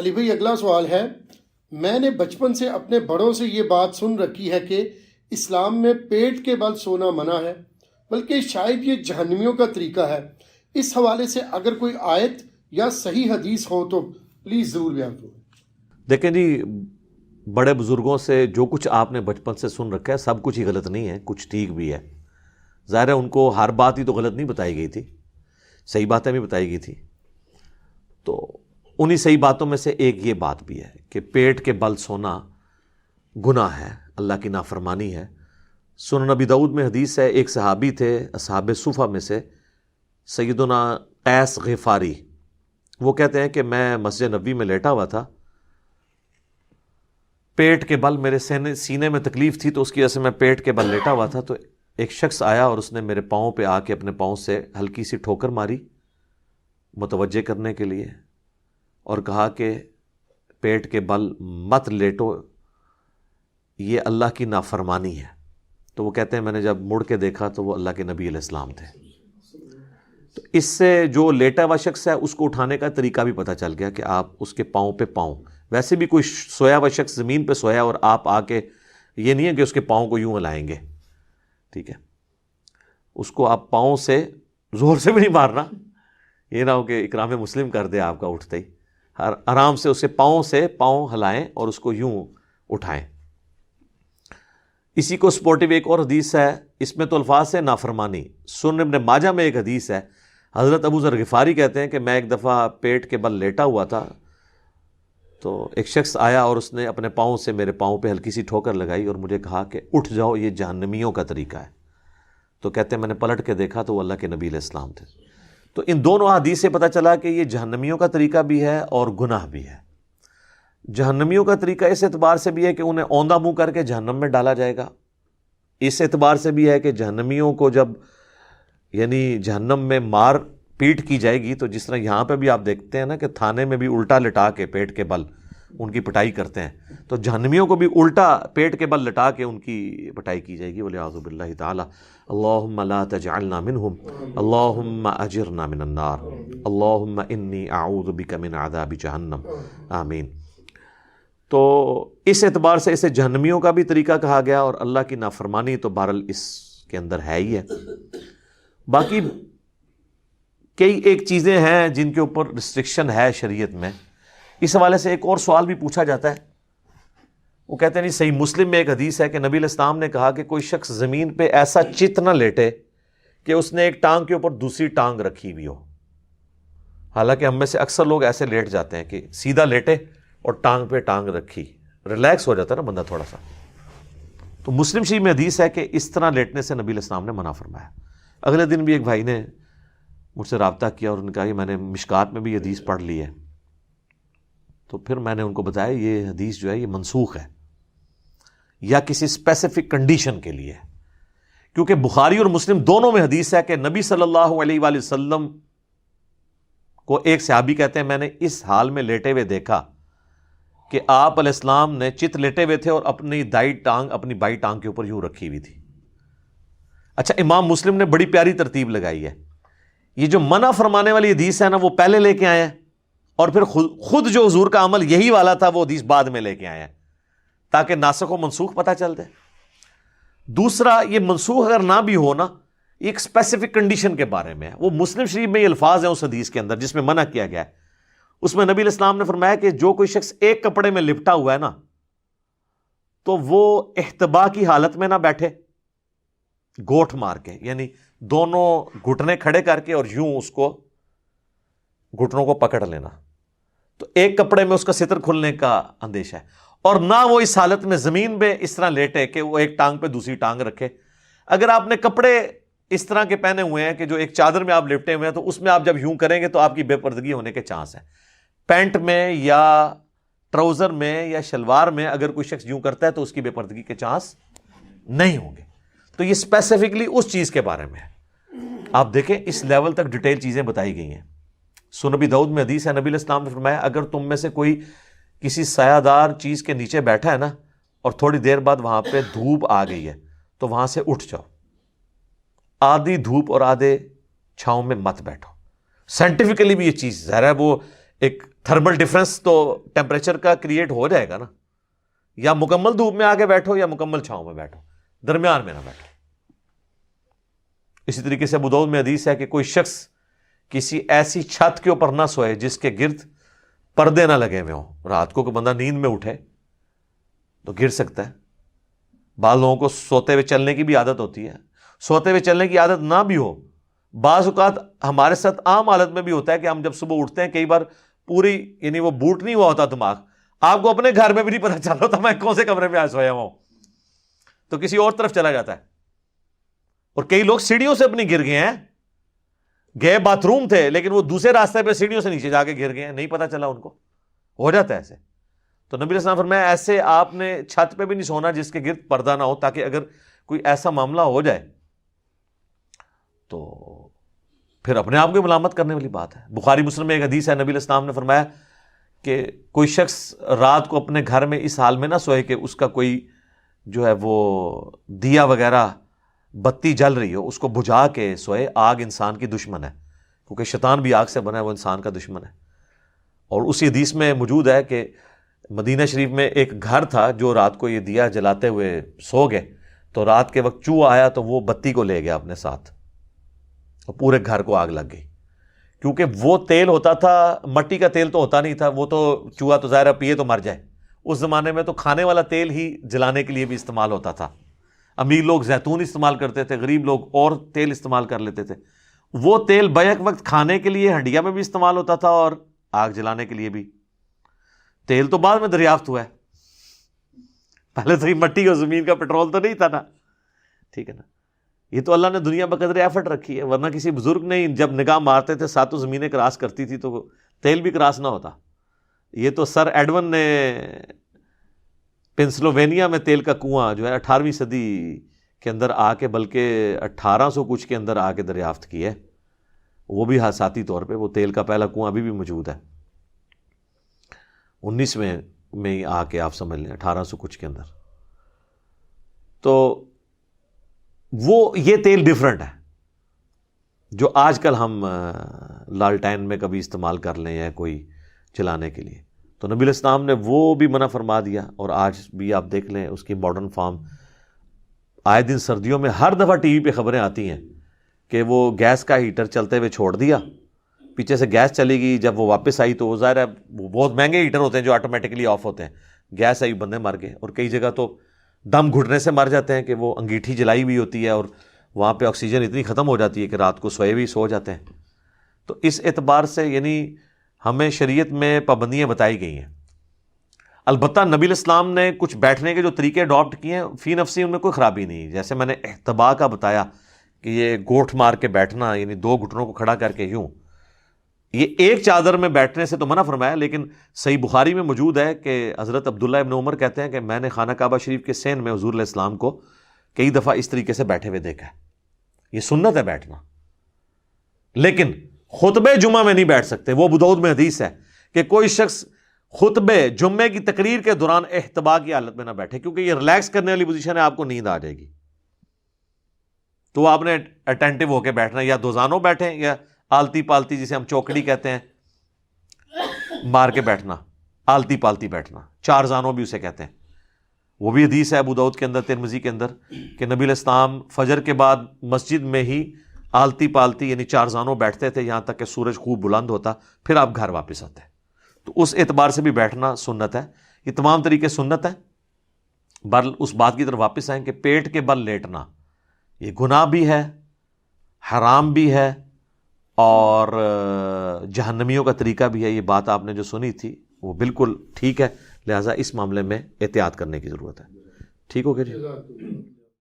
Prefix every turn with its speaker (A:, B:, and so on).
A: علی بھائی اگلا سوال ہے، میں نے بچپن سے اپنے بڑوں سے یہ بات سن رکھی ہے کہ اسلام میں پیٹ کے بل سونا منع ہے، بلکہ شاید یہ جہنمیوں کا طریقہ ہے۔ اس حوالے سے اگر کوئی آیت یا صحیح حدیث ہو تو پلیز ضرور بیان کرو۔
B: دیکھیں جی، بڑے بزرگوں سے جو کچھ آپ نے بچپن سے سن رکھا ہے سب کچھ ہی غلط نہیں ہے، کچھ ٹھیک بھی ہے۔ ظاہر ہے ان کو ہر بات ہی تو غلط نہیں بتائی گئی تھی، صحیح باتیں بھی بتائی گئی تھی۔ تو انہی صحیح باتوں میں سے ایک یہ بات بھی ہے کہ پیٹ کے بل سونا گناہ ہے، اللہ کی نافرمانی ہے۔ سنن نبی داؤد میں حدیث ہے، ایک صحابی تھے اصحاب صفہ میں سے، سیدنا قیس غفاری، وہ کہتے ہیں کہ میں مسجد نبوی میں لیٹا ہوا تھا، پیٹ کے بل میرے سینے میں تکلیف تھی تو اس کی وجہ سے میں پیٹ کے بل لیٹا ہوا تھا، تو ایک شخص آیا اور اس نے میرے پاؤں پہ آ کے اپنے پاؤں سے ہلکی سی ٹھوکر ماری متوجہ کرنے کے لیے، اور کہا کہ پیٹ کے بل مت لیٹو، یہ اللہ کی نافرمانی ہے۔ تو وہ کہتے ہیں میں نے جب مڑ کے دیکھا تو وہ اللہ کے نبی علیہ السلام تھے۔ تو اس سے جو لیٹا ہوا شخص ہے اس کو اٹھانے کا طریقہ بھی پتہ چل گیا کہ آپ اس کے پاؤں پہ پاؤں، ویسے بھی کوئی سویا ہوا شخص زمین پہ سویا اور آپ آ کے، یہ نہیں ہے کہ اس کے پاؤں کو یوں ہلائیں گے، ٹھیک ہے، اس کو آپ پاؤں سے زور سے بھی نہیں مارنا، یہ نہ ہو کہ اکرام مسلم کر دے آپ کا اٹھتے ہی، آرام سے اسے پاؤں سے پاؤں ہلائیں اور اس کو یوں اٹھائیں۔ اسی کو سپورٹیو ایک اور حدیث ہے، اس میں تو الفاظ ہے نافرمانی۔ سنن ابن ماجہ میں ایک حدیث ہے، حضرت ابو ذر غفاری کہتے ہیں کہ میں ایک دفعہ پیٹ کے بل لیٹا ہوا تھا تو ایک شخص آیا اور اس نے اپنے پاؤں سے میرے پاؤں پہ ہلکی سی ٹھوکر لگائی اور مجھے کہا کہ اٹھ جاؤ، یہ جہنمیوں کا طریقہ ہے۔ تو کہتے ہیں میں نے پلٹ کے دیکھا تو وہ اللہ کے نبی علیہ السلام تھے۔ تو ان دونوں حدیث سے پتہ چلا کہ یہ جہنمیوں کا طریقہ بھی ہے اور گناہ بھی ہے۔ جہنمیوں کا طریقہ اس اعتبار سے بھی ہے کہ انہیں اوندھا منہ کر کے جہنم میں ڈالا جائے گا، اس اعتبار سے بھی ہے کہ جہنمیوں کو جب یعنی جہنم میں مار پیٹ کی جائے گی تو جس طرح یہاں پہ بھی آپ دیکھتے ہیں نا کہ تھانے میں بھی الٹا لٹا کے پیٹ کے بل ان کی پٹائی کرتے ہیں، تو جہنمیوں کو بھی الٹا پیٹ کے بل لٹا کے ان کی پٹائی کی جائے گی۔ وَلِعَاذُ بِاللَّهِ تَعَالَى اللہم لا تجعلنا منہم اللہم اجرنا من النار اللہم انی اعوذ بک من عذاب جہنم آمین۔ تو اس اعتبار سے اسے جہنمیوں کا بھی طریقہ کہا گیا، اور اللہ کی نافرمانی تو بہرحال اس کے اندر ہے ہی ہے۔ باقی کئی ایک چیزیں ہیں جن کے اوپر ریسٹرکشن ہے شریعت میں۔ اس حوالے سے ایک اور سوال بھی پوچھا جاتا ہے، وہ کہتے ہیں نہیں، صحیح مسلم میں ایک حدیث ہے کہ نبی علیہ السلام نے کہا کہ کوئی شخص زمین پہ ایسا چت نہ لیٹے کہ اس نے ایک ٹانگ کے اوپر دوسری ٹانگ رکھی ہوئی ہو۔ حالانکہ ہم میں سے اکثر لوگ ایسے لیٹ جاتے ہیں کہ سیدھا لیٹے اور ٹانگ پہ ٹانگ رکھی، ریلیکس ہو جاتا ہے نا بندہ تھوڑا سا۔ تو مسلم شریف میں حدیث ہے کہ اس طرح لیٹنے سے نبی علیہ السلام نے منع فرمایا۔ اگلے دن بھی ایک بھائی نے مجھ سے رابطہ کیا اور انہوں نے کہا کہ میں نے مشکات میں بھی یہ حدیث پڑھ لی ہے۔ تو پھر میں نے ان کو بتایا یہ حدیث جو ہے یہ منسوخ ہے، یا کسی اسپیسیفک کنڈیشن کے لیے، کیونکہ بخاری اور مسلم دونوں میں حدیث ہے کہ نبی صلی اللہ علیہ وآلہ وسلم کو ایک صحابی کہتے ہیں میں نے اس حال میں لیٹے ہوئے دیکھا کہ آپ علیہ السلام نے چت لیٹے ہوئے تھے اور اپنی دائیں ٹانگ اپنی بائیں ٹانگ کے اوپر یوں رکھی ہوئی تھی۔ اچھا، امام مسلم نے بڑی پیاری ترتیب لگائی ہے، یہ جو منع فرمانے والی حدیث ہے نا وہ پہلے لے کے آئے ہیں، اور پھر خود جو حضور کا عمل یہی والا تھا وہ حدیث بعد میں لے کے آئے ہیں، تاکہ ناسخ و منسوخ پتہ چل دے۔ دوسرا، یہ منسوخ اگر نہ بھی ہو نا، ایک اسپیسیفک کنڈیشن کے بارے میں ہے۔ وہ مسلم شریف میں یہ الفاظ ہیں اس حدیث کے اندر جس میں منع کیا گیا ہے، اس میں نبی علیہ السلام نے فرمایا کہ جو کوئی شخص ایک کپڑے میں لپٹا ہوا ہے نا تو وہ احتبا کی حالت میں نہ بیٹھے گوٹھ مار کے، یعنی دونوں گھٹنے کھڑے کر کے اور یوں اس کو گھٹنوں کو پکڑ لینا، تو ایک کپڑے میں اس کا ستر کھلنے کا اندیشہ ہے، اور نہ وہ اس حالت میں زمین پہ اس طرح لیٹے کہ وہ ایک ٹانگ پہ دوسری ٹانگ رکھے۔ اگر آپ نے کپڑے اس طرح کے پہنے ہوئے ہیں کہ جو ایک چادر میں آپ لپٹے ہوئے ہیں تو اس میں آپ جب یوں کریں گے تو آپ کی بے پردگی ہونے کے چانس ہیں۔ پینٹ میں یا ٹراؤزر میں یا شلوار میں اگر کوئی شخص یوں کرتا ہے تو اس کی بے پردگی کے چانس نہیں ہوں گے۔ تو یہ اسپیسیفکلی اس چیز کے بارے میں ہے۔ آپ دیکھیں اس لیول تک ڈیٹیل چیزیں بتائی گئی ہیں۔ سنن نبی داؤد میں حدیث ہے، نبی علیہ السلام نے فرمایا اگر تم میں سے کوئی کسی سایہ دار چیز کے نیچے بیٹھا ہے نا اور تھوڑی دیر بعد وہاں پہ دھوپ آ گئی ہے تو وہاں سے اٹھ جاؤ، آدھی دھوپ اور آدھے چھاؤں میں مت بیٹھو۔ سائنٹیفکلی بھی یہ چیز ظاہر ہے وہ ایک تھرمل ڈفرنس تو ٹیمپریچر کا کریٹ ہو جائے گا نا. یا مکمل دھوپ میں آ کے بیٹھو یا مکمل چھاؤں میں بیٹھو, درمیان میں نہ بیٹھو. اسی طریقے سے ابو داؤد میں حدیث ہے کہ کوئی شخص کسی ایسی چھت کے اوپر نہ سوئے جس کے گرد پردے نہ لگے ہوئے ہوں. رات کو کوئی بندہ نیند میں اٹھے تو گر سکتا ہے. بعض لوگوں کو سوتے ہوئے چلنے کی بھی عادت ہوتی ہے, سوتے ہوئے چلنے کی عادت نہ بھی ہو. بعض اوقات ہمارے ساتھ عام حالت میں بھی ہوتا ہے کہ ہم جب صبح اٹھتے ہیں کئی بار پوری یعنی وہ بوٹ نہیں ہوا ہوتا دماغ, آپ کو اپنے گھر میں بھی نہیں پتہ چل رہا ہوتا میں کون سے کمرے میں آج سویا ہوا ہوں, تو کسی اور طرف چلا جاتا ہے. اور کئی لوگ سیڑھیوں سے اپنی گر گئے ہیں, گئے باتھ روم تھے لیکن وہ دوسرے راستے پہ سیڑھیوں سے نیچے جا کے گر گئے ہیں, نہیں پتا چلا ان کو. ہو جاتا ہے ایسے. تو نبی علیہ السلام فرمایا ایسے آپ نے چھت پہ بھی نہیں سونا جس کے گرد پردہ نہ ہو, تاکہ اگر کوئی ایسا معاملہ ہو جائے تو پھر اپنے آپ کو ملامت کرنے والی بات ہے. بخاری مسلم میں ایک حدیث ہے, نبی علیہ السلام نے فرمایا کہ کوئی شخص رات کو اپنے گھر میں اس حال میں نہ سوئے کہ اس کا کوئی جو ہے وہ دیا وغیرہ بتی جل رہی ہو, اس کو بجھا کے سوئے. آگ انسان کی دشمن ہے, کیونکہ شیطان بھی آگ سے بنا ہے, وہ انسان کا دشمن ہے. اور اسی حدیث میں موجود ہے کہ مدینہ شریف میں ایک گھر تھا جو رات کو یہ دیا جلاتے ہوئے سو گئے, تو رات کے وقت چوہا آیا تو وہ بتی کو لے گیا اپنے ساتھ اور پورے گھر کو آگ لگ گئی. کیونکہ وہ تیل ہوتا تھا, مٹی کا تیل تو ہوتا نہیں تھا, وہ تو چوہا تو ظاہر پیے تو مر جائے. اس زمانے میں تو کھانے والا تیل ہی جلانے کے لیے بھی استعمال ہوتا تھا. امیر لوگ زیتون استعمال کرتے تھے, غریب لوگ اور تیل استعمال کر لیتے تھے. وہ تیل بیک وقت کھانے کے لیے ہنڈیا میں بھی استعمال ہوتا تھا اور آگ جلانے کے لیے بھی. تیل تو بعد میں دریافت ہوا ہے, پہلے تو یہ مٹی اور زمین کا پٹرول تو نہیں تھا نا, ٹھیک ہے نا. یہ تو اللہ نے دنیا بقدر ایفرٹ رکھی ہے, ورنہ کسی بزرگ نے جب نگاہ مارتے تھے ساتوں زمینیں کراس کرتی تھی تو تیل بھی کراس نہ ہوتا. یہ تو سر ایڈون نے پنسلوینیا میں تیل کا کنواں جو ہے 18ویں صدی کے اندر آ کے, بلکہ 1800 کچھ کے اندر آ کے دریافت کی ہے. وہ بھی حادثاتی طور پہ, وہ تیل کا پہلا کنواں ابھی بھی موجود ہے 19ویں میں ہی آ کے آپ سمجھ لیں 1800 کچھ کے اندر. تو وہ یہ تیل ڈیفرنٹ ہے جو آج کل ہم لالٹین میں کبھی استعمال کر لیں یا کوئی چلانے کے لیے. تو نبی علیہ السلام نے وہ بھی منع فرما دیا, اور آج بھی آپ دیکھ لیں اس کی ماڈرن فارم. آئے دن سردیوں میں ہر دفعہ ٹی وی پہ خبریں آتی ہیں کہ وہ گیس کا ہیٹر چلتے ہوئے چھوڑ دیا, پیچھے سے گیس چلی گئی, جب وہ واپس آئی تو وہ ظاہر ہے وہ بہت مہنگے ہیٹر ہوتے ہیں جو آٹومیٹکلی آف ہوتے ہیں, گیس آئی بندے مر گئے. اور کئی جگہ تو دم گھٹنے سے مر جاتے ہیں کہ وہ انگیٹھی جلائی ہوئی ہوتی ہے اور وہاں پہ آکسیجن اتنی ختم ہو جاتی ہے کہ رات کو سوئے بھی سو جاتے ہیں. تو اس اعتبار سے یعنی ہمیں شریعت میں پابندیاں بتائی گئی ہیں. البتہ نبی علیہ السلام نے کچھ بیٹھنے کے جو طریقے اڈاپٹ کیے ہیں فی نفسی ان میں کوئی خرابی نہیں. جیسے میں نے احتبا کا بتایا کہ یہ گوٹھ مار کے بیٹھنا, یعنی 2 گھٹنوں کو کھڑا کر کے یوں, یہ ایک چادر میں بیٹھنے سے تو منع فرمایا. لیکن صحیح بخاری میں موجود ہے کہ حضرت عبداللہ ابن عمر کہتے ہیں کہ میں نے خانہ کعبہ شریف کے سین میں حضور علیہ السلام کو کئی دفعہ اس طریقے سے بیٹھے ہوئے دیکھا ہے. یہ سنت ہے بیٹھنا, لیکن خطبے جمعہ میں نہیں بیٹھ سکتے. وہ ابو داؤد میں حدیث ہے کہ کوئی شخص خطبے جمعے کی تقریر کے دوران احتبا کی حالت میں نہ بیٹھے, کیونکہ یہ ریلیکس کرنے والی پوزیشن ہے, آپ کو نیند آ جائے گی. تو آپ نے اٹینٹو ہو کے بیٹھنا, یا دوزانوں بیٹھیں یا آلتی پالتی جسے ہم چوکڑی کہتے ہیں مار کے بیٹھنا, آلتی پالتی بیٹھنا, 4 زانوں بھی اسے کہتے ہیں. وہ بھی حدیث ہے ابو داؤد کے اندر, ترمذی کے اندر, کہ نبی علیہ السلام فجر کے بعد مسجد میں ہی آلتی پالتی یعنی 4 زانوں بیٹھتے تھے یہاں تک کہ سورج خوب بلند ہوتا, پھر آپ گھر واپس آتے. تو اس اعتبار سے بھی بیٹھنا سنت ہے. یہ تمام طریقے سنت ہیں. بہرحال اس بات کی طرف واپس آئیں کہ پیٹ کے بل لیٹنا یہ گناہ بھی ہے, حرام بھی ہے, اور جہنمیوں کا طریقہ بھی ہے. یہ بات آپ نے جو سنی تھی وہ بالکل ٹھیک ہے, لہٰذا اس معاملے میں احتیاط کرنے کی ضرورت ہے. ٹھیک ہو گیا جی.